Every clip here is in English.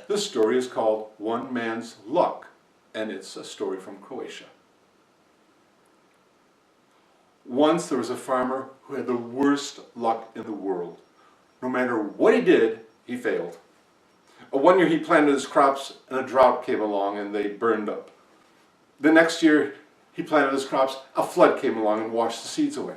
This story is called One Man's Luck, and it's a story from Croatia. Once there was a farmer who had the worst luck in the world. No matter what he did, he failed. One year he planted his crops and a drought came along and they burned up. The next year he planted his crops, a flood came along and washed the seeds away.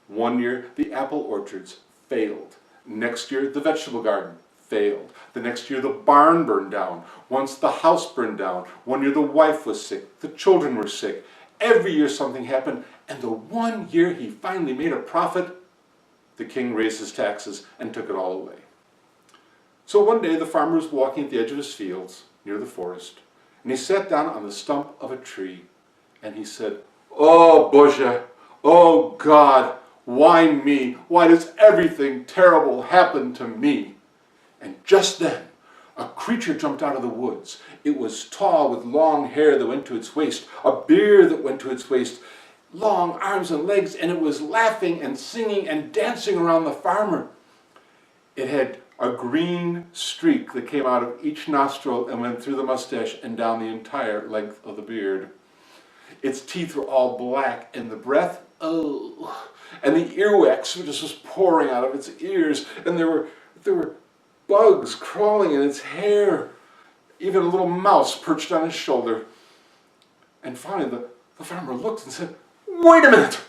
One year the apple orchards failed. Next year the vegetable garden failed. The next year the barn burned down. Once the house burned down. One year the wife was sick. The children were sick. Every year something happened, and the one year he finally made a profit, the king raised his taxes and took it all away. So one day the farmer was walking at the edge of his fields near the forest, and he sat down on the stump of a tree and he said, "Oh, Boże, oh God, why me? Why does everything terrible happen to me?" And just then, a creature jumped out of the woods. It was tall with long hair that went to its waist, a beard that went to its waist, long arms and legs, and it was laughing and singing and dancing around the farmer. It had a green streak that came out of each nostril and went through the mustache and down the entire length of the beard. Its teeth were all black, and the breath, oh, and the earwax just was pouring out of its ears, and there were bugs crawling in its hair, even a little mouse perched on his shoulder. And finally the farmer looked and said, "Wait a minute!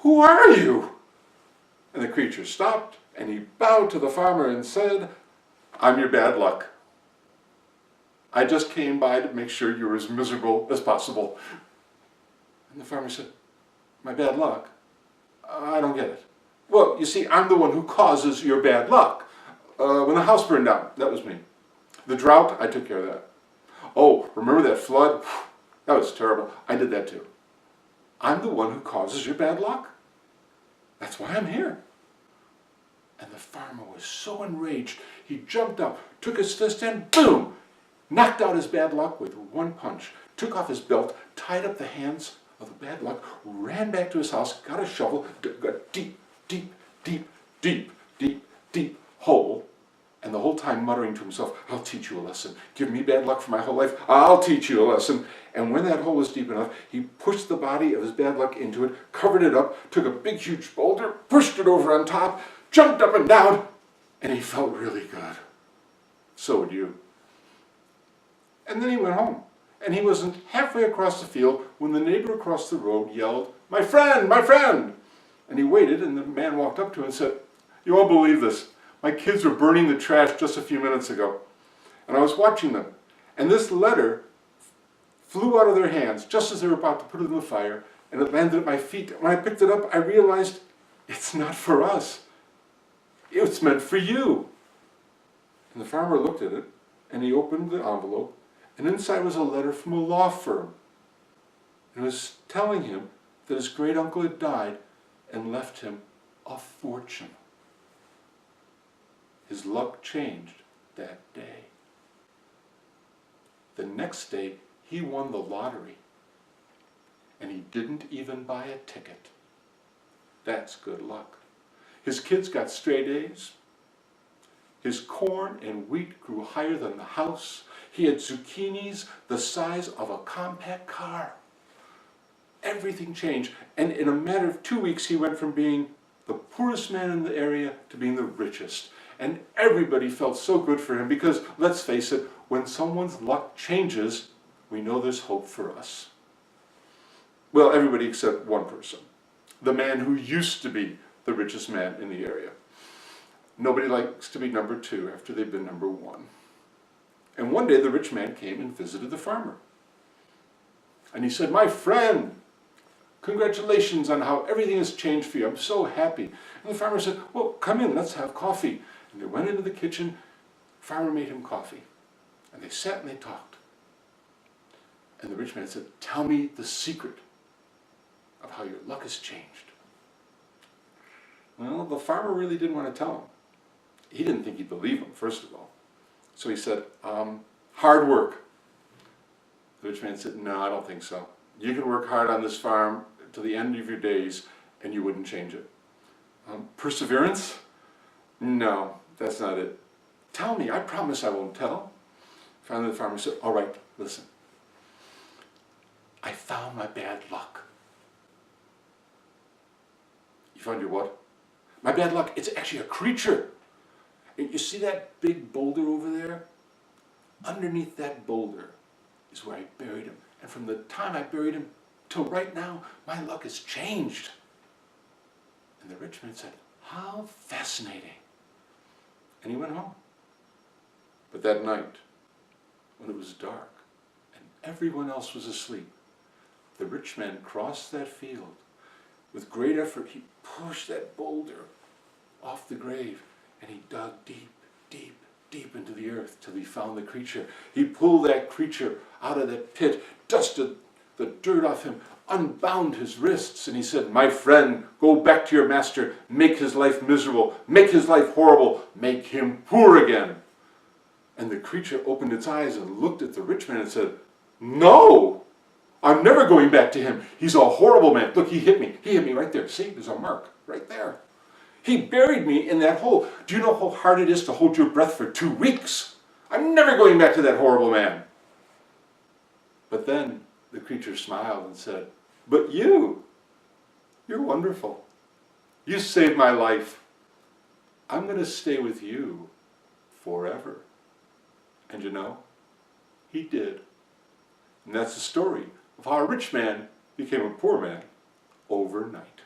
Who are you?" And the creature stopped and he bowed to the farmer and said, "I'm your bad luck. I just came by to make sure you're as miserable as possible." And the farmer said, "My bad luck? I don't get it." "Well, you see, I'm the one who causes your bad luck. When the house burned down, that was me. The drought, I took care of that. Oh, remember that flood? That was terrible. I did that too. I'm the one who causes your bad luck. That's why I'm here." And the farmer was so enraged, he jumped up, took his fist and boom, knocked out his bad luck with one punch, took off his belt, tied up the hands of the bad luck, ran back to his house, got a shovel, got a deep, deep, deep, deep, deep, deep hole, and the whole time muttering to himself, "I'll teach you a lesson. Give me bad luck for my whole life. I'll teach you a lesson." And when that hole was deep enough, he pushed the body of his bad luck into it, covered it up, took a big huge boulder, pushed it over on top, jumped up and down, and he felt really good. So would you. And then he went home. And he wasn't halfway across the field when the neighbor across the road yelled, "My friend, my friend!" And he waited, and the man walked up to him and said, "You won't believe this. My kids were burning the trash just a few minutes ago. And I was watching them. And this letter flew out of their hands just as they were about to put it in the fire, and it landed at my feet. When I picked it up, I realized it's not for us. It's meant for you." And the farmer looked at it, and he opened the envelope, and inside was a letter from a law firm. It was telling him that his great uncle had died and left him a fortune. His luck changed that day. The next day, he won the lottery, and he didn't even buy a ticket. That's good luck. His kids got straight A's. His corn and wheat grew higher than the house. He had zucchinis the size of a compact car. Everything changed, and in a matter of 2 weeks, he went from being the poorest man in the area to being the richest. And everybody felt so good for him because, let's face it, when someone's luck changes, we know there's hope for us. Well, everybody except one person, the man who used to be the richest man in the area. Nobody likes to be number 2 after they've been number 1. And one day the rich man came and visited the farmer. And he said, "My friend, congratulations on how everything has changed for you. I'm so happy." And the farmer said, "Well, come in, let's have coffee." And they went into the kitchen. The farmer made him coffee. And they sat and they talked. And the rich man said, "Tell me the secret of how your luck has changed." Well, the farmer really didn't want to tell him. He didn't think he'd believe him, first of all. So he said, "Hard work." The rich man said, "No, I don't think so. You can work hard on this farm to the end of your days and you wouldn't change it." Perseverance? No, that's not it. Tell me, I promise I won't tell. Finally the farmer said, all right, listen. I found my bad luck. You found your what? My bad luck, it's actually a creature. You see that big boulder over there? Underneath that boulder is where I buried him. And from the time I buried him till right now, my luck has changed. And the rich man said, how fascinating. And he went home. But that night, when it was dark and everyone else was asleep, the rich man crossed that field. With great effort, he pushed that boulder off the grave and he dug deep, deep, deep into the earth till he found the creature. He pulled that creature out of that pit, dusted the dirt off him, unbound his wrists, and he said, my friend, go back to your master, make his life miserable, make his life horrible, make him poor again. And the creature opened its eyes and looked at the rich man and said, no, I'm never going back to him. He's a horrible man. Look, he hit me. He hit me right there. See, there's a mark right there. He buried me in that hole. Do you know how hard it is to hold your breath for 2 weeks? I'm never going back to that horrible man. But then the creature smiled and said, but you're wonderful. You saved my life. I'm going to stay with you forever. And you know, he did. And that's the story of how a rich man became a poor man overnight.